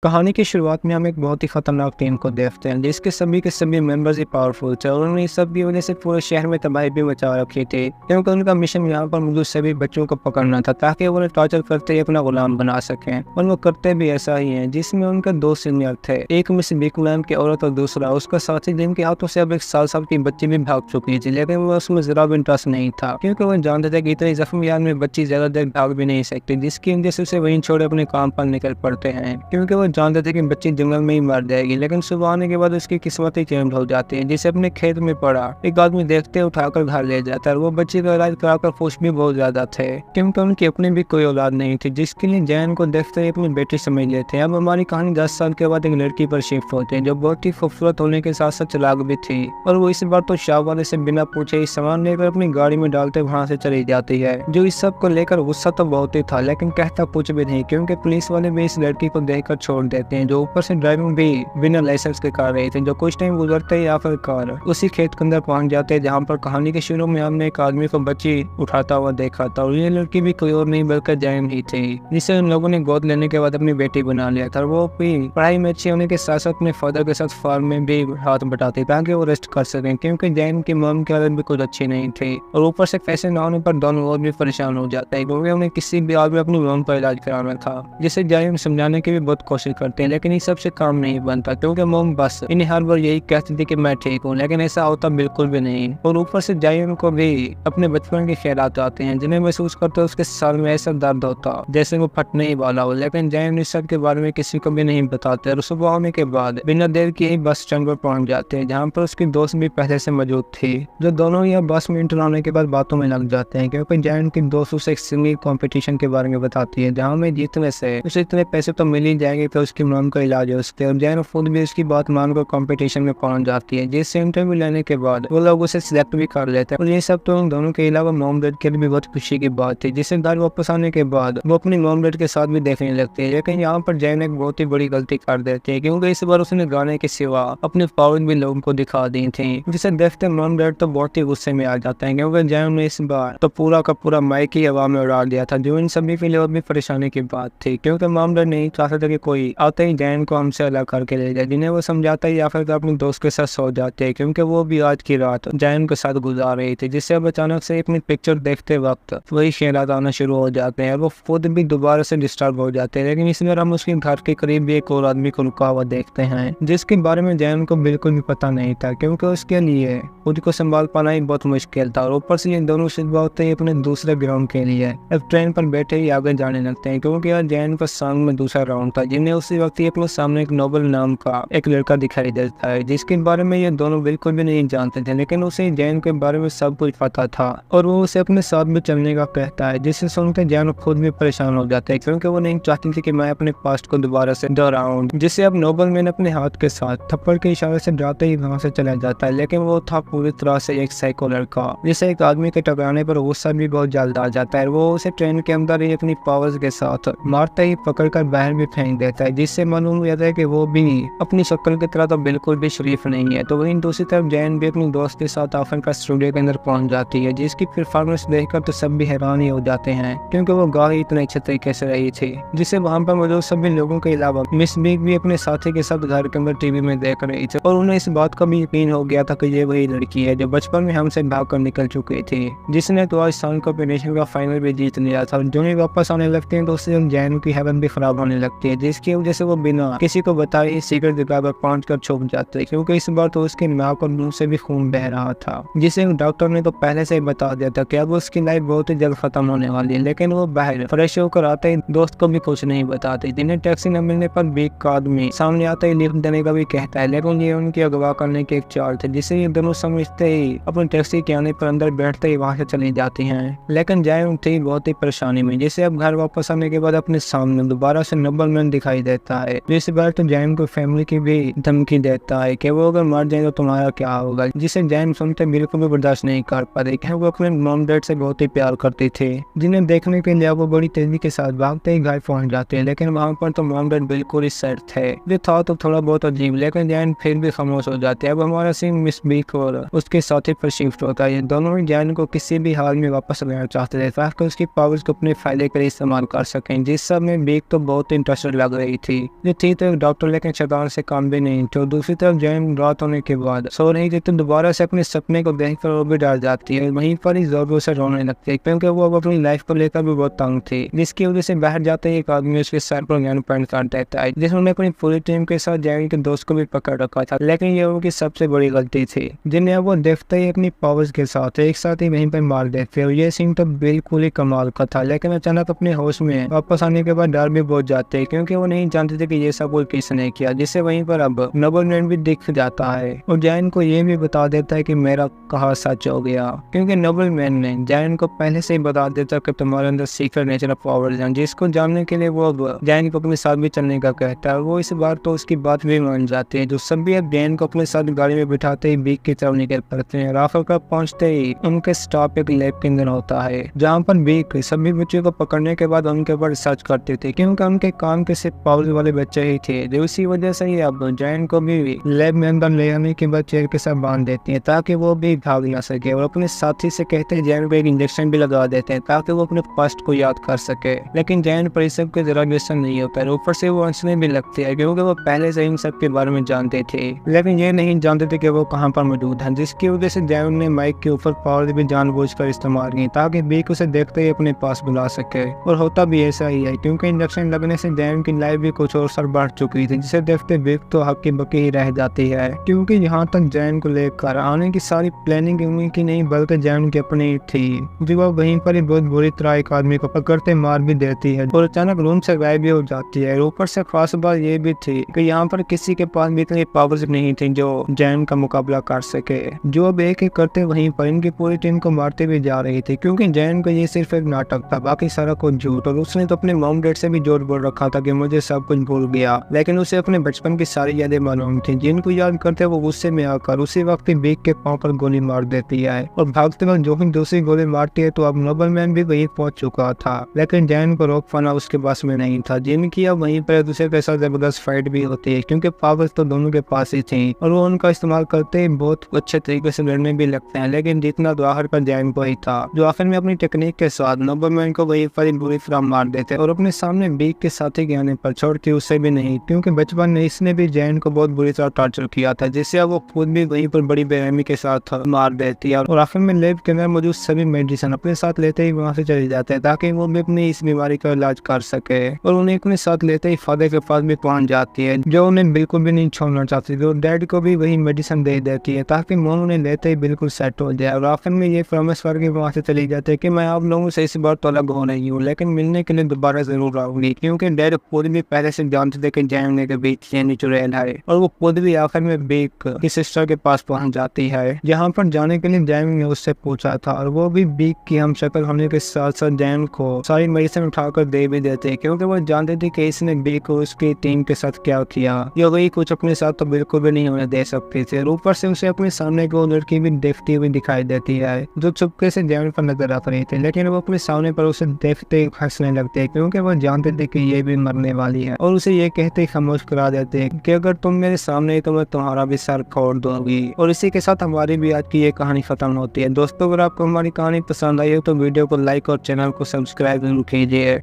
कहानी की शुरुआत में हम एक बहुत ही खतरनाक टीम को देखते हैं जिसके सभी के सभी मेंबर्स ही पावरफुल थे और उन्होंने इस सब की वजह से पूरे शहर में तबाही भी मचा रखी थी क्योंकि उनका मिशन यहाँ पर मौजूद सभी बच्चों को पकड़ना था ताकि वो उन्हें टॉर्चर करते ही अपना गुलाम बना सकें। और वो करते भी ऐसा ही है जिसमें उनके दो सीनियर थे, एक में से बिग मैम की औरत और दूसरा उसका साथी जिनके हाथों से अब एक साल की बच्ची भी भाग चुकी थी, लेकिन वो उसमें जरा भी इंटरेस्ट नहीं था क्योंकि वो जानते थे कि इतनी जख्मी हाल में बच्ची ज्यादा देर भाग भी नहीं सकती, जिसकी वजह से उसे वहीं छोड़े अपने काम पर निकल पड़ते हैं क्योंकि वो जानते थे कि बच्ची जंगल में ही मर जाएगी। लेकिन सुबह आने के बाद उसकी किस्मत ही चेंज हो जाती है, जिसे अपने खेत में पड़ा एक आदमी देखते उठाकर घर ले जाता है। वो बच्चे का इलाज कराकर खुश भी बहुत ज्यादा थे क्योंकि उनकी अपनी भी कोई औलाद नहीं थी, जिसके लिए जैन को देखते ही अपनी बेटी समझ लेते हैं। अब हमारी कहानी 10 साल के बाद एक लड़की पर शिफ्ट होती है जो बहुत ही खूबसूरत होने के साथ साथ चालाक भी थी, और वो इस बार तो शाह वाले से बिना पूछे ही सामान लेकर अपनी गाड़ी में डालते वहाँ से चली जाती है। जो इस सब को लेकर गुस्सा तो बहुत ही था लेकिन कहता कुछ भी नहीं क्योंकि पुलिस वाले भी इस लड़की को देखकर छोड़ देते हैं, जो ऊपर से ड्राइविंग भी बिना लाइसेंस के कर रहे थे। जो कुछ टाइम गुजरते ही आखिरकार उसी खेत के अंदर पहुंच जाते हैं जहां पर कहानी के शुरू में हमने एक आदमी को बच्ची उठाता हुआ देखा था, और ये लड़की भी कोई और नहीं बल्कि जैन ही थी, जिसे उन लोगों ने गोद लेने के बाद अपनी बेटी बना लिया था। वो भी पढ़ाई में अच्छी होने के साथ साथ अपने फादर के साथ फार्म में भी हाथ बटाती ताकि वो रेस्ट कर सकें क्योंकि जैन की मॉम की हालत भी कुछ अच्छी नहीं थी, और ऊपर से पैसे न होने पर दोनों और भी परेशान हो जाते हैं क्योंकि उन्हें किसी भी हाल में अपनी मॉम का इलाज कराना था, जिसे जैन समझाने की भी बहुत कोशिश करते हैं लेकिन इस सबसे काम नहीं बनता क्योंकि मोम बस इन्हें हर बार यही कहती थी कि मैं ठीक हूँ, लेकिन ऐसा होता बिल्कुल भी नहीं। और ऊपर से जायन को भी अपने बचपन के ख्यालात आते हैं जिन्हें महसूस करते उसके साल में ऐसा दर्द होता जैसे वो फटने ही वाला हो, लेकिन जायन इस सब के बारे में किसी को भी नहीं बताते। और सुबह होने के बाद बिना देर के ही बस स्टैंड पर पहुंच जाते हैं जहाँ पर उसकी दोस्त भी पहले से मौजूद थी, जो दोनों ही बस में इंटर होने के बाद बातों में लग जाते हैं क्योंकि जायन की दोस्त उसे एक सिंगिंग कॉम्पिटिशन के बारे में बताती है जहाँ में जीतने से उसे इतने पैसे तो मिल ही जाएंगे तो उसकी मॉम का इलाज हो सकता है। और जैन खुद भी उसकी बात मानकर कंपटीशन में पहुंच जाती है, जिससे इंटरव्यू लेने के बाद वो लोग उसे सिलेक्ट भी कर लेते हैं। और ये सब तो उन दोनों के अलावा मॉम डैड के लिए भी बहुत खुशी की बात थी, जिससे घर वापस आने के बाद वो अपनी मॉम डैड के साथ भी देखने लगती है। लेकिन यहाँ पर जैन एक बहुत ही बड़ी गलती कर देती है क्योंकि इस बार उसने गाने के सिवा अपने पावर भी लोगों को दिखा दी थी, जिसे देखते मॉम डैड तो बहुत ही गुस्से में आ जाते हैं क्योंकि जैन ने इस बार तो पूरा का पूरा माइक ही हवा में उड़ा दिया था, जो इन सभी के लिए और भी परेशानी की बात थी क्योंकि मॉम डैड नहीं चाहते थे कि कोई आते ही जैन को हमसे अलग करके ले जाए, जिन्हें वो समझाता है या फिर अपने दोस्त के साथ सो जाते हैं क्योंकि वो भी आज की रात जैन के साथ गुजार रही थी, जिससे अब अचानक से अपनी पिक्चर देखते वक्त वही ख्यालात आना शुरू हो जाते हैं। वो खुद भी दोबारा से डिस्टर्ब हो जाते हैं, लेकिन इसमें हम उसके घर के करीब भी एक और आदमी को रुका हुआ देखते हैं जिसके बारे में जैन को बिल्कुल भी पता नहीं था क्योंकि उसके लिए खुद को संभाल पाना ही बहुत मुश्किल था। और ऊपर से ये दोनों सुबह होते ही अपने दूसरे ग्राउंड के लिए अब ट्रेन पर बैठे ही आगे जाने लगते हैं क्योंकि यार जैन का सॉन्ग में दूसरा राउंड था, जिन्हें उसी वक्त ही अपने सामने एक नोबल नाम का एक लड़का दिखाई देता है जिसके बारे में ये दोनों बिल्कुल भी नहीं जानते थे, लेकिन उसे जैन के बारे में सब कुछ पता था और वो उसे अपने साथ में चलने का कहता है, जिससे सुनकर जैन खुद भी परेशान हो जाता है क्योंकि वो नहीं चाहती थी कि मैं अपने पास्ट को दोबारा से दोहराऊं। जिसे अब नोबल मैन अपने हाथ के साथ थप्पड़ के इशारे से डराते ही वहां से चला जाता है, लेकिन वो था पूरी तरह से एक साइको लड़का, जिसे एक आदमी के टकराने पर गुस्सा भी बहुत जल्द आ जाता है। वो उसे ट्रेन के अंदर ही अपनी पावर्स के साथ मारते ही पकड़कर बाहर भी फेंक देता है, जिससे मालूम होता है कि वो भी अपनी शक्ल की तरह तो बिल्कुल भी शरीफ नहीं है। तो वहीं दूसरी तरफ जैन भी अपनी दोस्त के साथ आखिरकार स्टूडियो के अंदर पहुंच जाती है, जिसकी परफॉर्मेंस देखकर तो सब भी हैरान ही हो जाते हैं क्योंकि वो गा ही इतने अच्छे तरीके से रही थी, जिसे वहां पर मौजूद सभी लोगों के अलावा मिस बिग भी अपने साथी के साथ घर के अंदर टीवी में देख रही थी, और उन्हें इस बात का भी यकीन हो गया था कि ये वही लड़की है जो बचपन में हमसे भागकर निकल चुकी थी, जिसने तो आज साल कॉम्बिनेशन का फाइनल भी जीत लिया था। जो ही वापस आने लगते हैं तो उससे जैन की हेवन भी खराब होने लगती है, जिसकी वजह से वो बिना किसी को बताए ही सीक्रेट जगह पर पहुंचकर छुप जाते हैं क्योंकि इस बार तो उसकी नाक और मुंह से भी खून बह रहा था, जिसे डॉक्टर ने तो पहले से ही बता दिया था कि अब उसकी लाइफ बहुत ही जल्द खत्म होने वाली है। लेकिन वो बाहर फ्रेश होकर आते ही दोस्त को भी कुछ नहीं बताते, जिन्हें टैक्सी न मिलने पर बिग का आदमी सामने आते ही लिफ्ट देने का भी कहता है, लेकिन ये उनकी अगवा करने की एक चाल थी, जिसे ये दोनों समझते ही अपनी टैक्सी के आने पर अंदर बैठते ही वहां से चली जाती हैं। लेकिन जैन थी बहुत ही परेशानी में, जिसे अब घर वापस आने के बाद अपने सामने दोबारा से नोबल मैन दिखाई देता है, जिस बार तो जैन को फैमिली की भी धमकी देता है कि वो अगर मर जाए तो तुम्हारा क्या होगा, जिसे जैन सुनते बिल्कुल भी बर्दाश्त नहीं कर पाते कि वो अपने मॉम डैड से बहुत ही प्यार करती थी, जिन्हें देखने के लिए वो बड़ी तेजी के साथ भागते ही घर पहुंच जाते हैं। लेकिन वहां पर तो मॉम डैड बिल्कुल ही सेट थे, जो था तो थोड़ा बहुत अजीब, लेकिन जैन फिर भी खामोश हो जाते हैं। अब हमारा सीन मिस बिग और उसके साथी पर शिफ्ट होता है। दोनों ही जैन को किसी भी हाल में वापस लाना चाहते थे ताकि उसकी पावर्स को अपने फायदे के लिए इस्तेमाल कर सकें, जिस सब में बिग तो बहुत इंटरेस्टेड लग रही रही थी। जो थी तो एक डॉक्टर लेकिन शैतान से काम भी नहीं। तो दूसरी तरफ जैन रात होने के बाद सो रही थी तो दोबारा से अपने सपने को देखकर वो भी डर जाती है। वहीं पर ही जोरों से रोने लगती है क्योंकि वो अब अपनी लाइफ को लेकर भी बहुत तंग थी, जिसकी वजह से बाहर जाते ही एक आदमी उसके सर पर गन पॉइंट कर देता है, जिसने अपनी पूरी टीम के साथ जैन के दोस्त को भी पकड़ रखा था। लेकिन ये उनकी सबसे बड़ी गलती थी, जिन्हें वो देखते ही अपनी पावर्स के साथ एक साथ ही वहीं पर मार देते। और ये सीन तो बिल्कुल ही कमाल का था। लेकिन अचानक अपने होश में वापस आने के बाद डर भी बहुत जाते हैं क्योंकि वो नहीं जानते थे कि ये सब किसने किया, जिससे वहीं पर अब नोबलमैन भी दिख जाता है और जैन को ये भी बता देता है कि मेरा कहा सच हो गया, क्योंकि नोबलमैन ने जैन को पहले से ही बता देता कि तुम्हारे अंदर सीक्रेट नेचर ऑफ पावर्स हैं, जिसको जानने के लिए वो अब जैन को अपने साथ भी चलने का कहता है। वो इस बार तो उसकी बात भी मान जाते हैं। जो सब भी अब जैन को अपने साथ गाड़ी में बिठाते ही बीक की तरफ निकल पड़ते हैं। आखिरकार पहुंचते ही उनके स्टॉप एक लैब के अंदर होता है, जहाँ पर बीक सभी बच्चों को पकड़ने के बाद उनके ऊपर सर्च करते थे क्योंकि उनके काम के सिर्फ पावर्स वाले बच्चे ही थे। जो इसी वजह से ही अब जैन को भी लैब में अंदर ले आने के बाद चेयर के साथ बांध देती है ताकि वो भी भाग ना सके, और अपने साथी से कहते हैं जैन को एक इंजेक्शन भी लगा देते हैं ताकि वो अपने पास्ट को याद कर सके। लेकिन जैन पर इस सब के जरा व्यसन नहीं होता है। ऊपर से वो हंसने भी लगते हैं क्योंकि वो पहले से इन सब के बारे में जानते थे, लेकिन ये नहीं जानते थे कि वो कहाँ पर मौजूद है, जिसकी वजह से जैन ने माइक के ऊपर पावर भी जानबूझकर इस्तेमाल की ताकि बीक उसे देखते ही अपने पास बुला सके। और होता भी ऐसा ही है क्योंकि इंजेक्शन लगने से जैन की लाइफ भी कुछ और सर बढ़ चुकी थी, जिसे देखते बीक तो हक्की बक्की ही रह जाती है क्योंकि यहाँ तक जैन को लेकर आने की सारी प्लानिंग उन्हीं की नहीं बल्कि जैन की अपनी थी। जो वह वहीं पर ही बहुत बुरी तरह एक आदमी को पकड़ते मार भी देती है और अचानक रूम से गायब भी हो जाती है। ऊपर से खास बात ये भी थी कि यहाँ पर किसी के पास भी इतनी पावर्स नहीं थी जो जैन का मुकाबला कर सके। जो अब एक एक करते वहीं पर इनकी पूरी टीम को मारते भी जा रही थी क्योंकि जैन को ये सिर्फ एक नाटक था, बाकी सारा कुछ झूठ। और उसने तो अपने मॉम डैड से भी जोर बोल रखा था कि मुझे सब कुछ भूल गया, लेकिन उसे अपने बचपन की सारी यादें मालूम थी जिनको याद करते वो गुस्से में आकर उसी वक्त बीक के पांव पर गोली मार देती है। और भागते वक्त जो ही दूसरी गोली मारती है तो अब नोबलमैन भी वहीं पहुंच चुका था, लेकिन जैन को रोक पाना उसके पास में नहीं था, जिनकी अब वहीं पर दूसरे के साथ जबरदस्त फाइट भी होती है क्योंकि पावर्स तो दोनों के पास ही थी और वो उनका इस्तेमाल करते ही बहुत अच्छे तरीके से लड़ने भी लगते हैं। लेकिन जीतना तो आखिर पर जैन को ही था, जो आखिर में अपनी टेक्निक के साथ नोबलमैन को वहीं पर बुरी तरह मार देते और अपने सामने बीक के साथी के आने पर छोड़ती उसे भी नहीं, क्योंकि बचपन में इसने भी जैन को बहुत बुरी तरह टॉर्चर किया था, जिससे अब वो खुद भी वहीं पर बड़ी बेरहमी के साथ मार देती है। और आखिर में लैब के अंदर मौजूद सभी मेडिसिन अपने साथ लेते ही वहाँ से चले जाते हैं ताकि वो भी अपनी इस बीमारी का इलाज कर सके। और उन्हें अपने साथ लेते ही फादर के पास भी पहुंच जाती है, जो उन्हें बिल्कुल भी नहीं छोड़ना चाहती थी, और डैड को भी वही मेडिसिन दे देती है ताकि मोन उन्हें लेते ही बिल्कुल सेट हो जाए। और आखिर में ये प्रॉमिस करके वहाँ से चली जाती है कि मैं आप लोगों से इस बार तो अलग हो रही हूँ, लेकिन मिलने के लिए दोबारा जरूर आऊंगी, क्योंकि डैड खुद भी पहले से जानते थे कि जैन के बीच ये नेचुरल है। और वो खुद भी आखिर में बीक की सिस्टर के पास पहुंच जाती है, जहाँ पर जाने के लिए जैन ने उससे पूछा था, और वो भी बीक की हम शक्ल होने के साथ साथ जैन को सारी मेडिसिन उठाकर दे भी देते क्योंकि वो जानते थे कि इसने बीक को उसकी टीम के साथ क्या किया, या वही कुछ अपने साथ तो बिल्कुल भी नहीं होने दे सकते थे। और ऊपर से उसे अपने सामने को लड़की भी देखती हुई दिखाई देती है जो चुपके से जैन पर नजर रख रही थी, लेकिन वो अपने सामने पर उसे देखते ही हंसने लगते क्योंकि वो जानते थे कि ये भी मरने वाली है, और उसे ये कहते ही खामोश करा देते कि अगर तुम मेरे सामने तो मैं तुम्हारा भी सर फोड़ दूंगी। और इसी के साथ हमारी भी आज की ये कहानी खत्म होती है। दोस्तों, अगर आपको हमारी कहानी पसंद आई हो तो वीडियो को लाइक और चैनल को सब्सक्राइब जरूर कीजिए।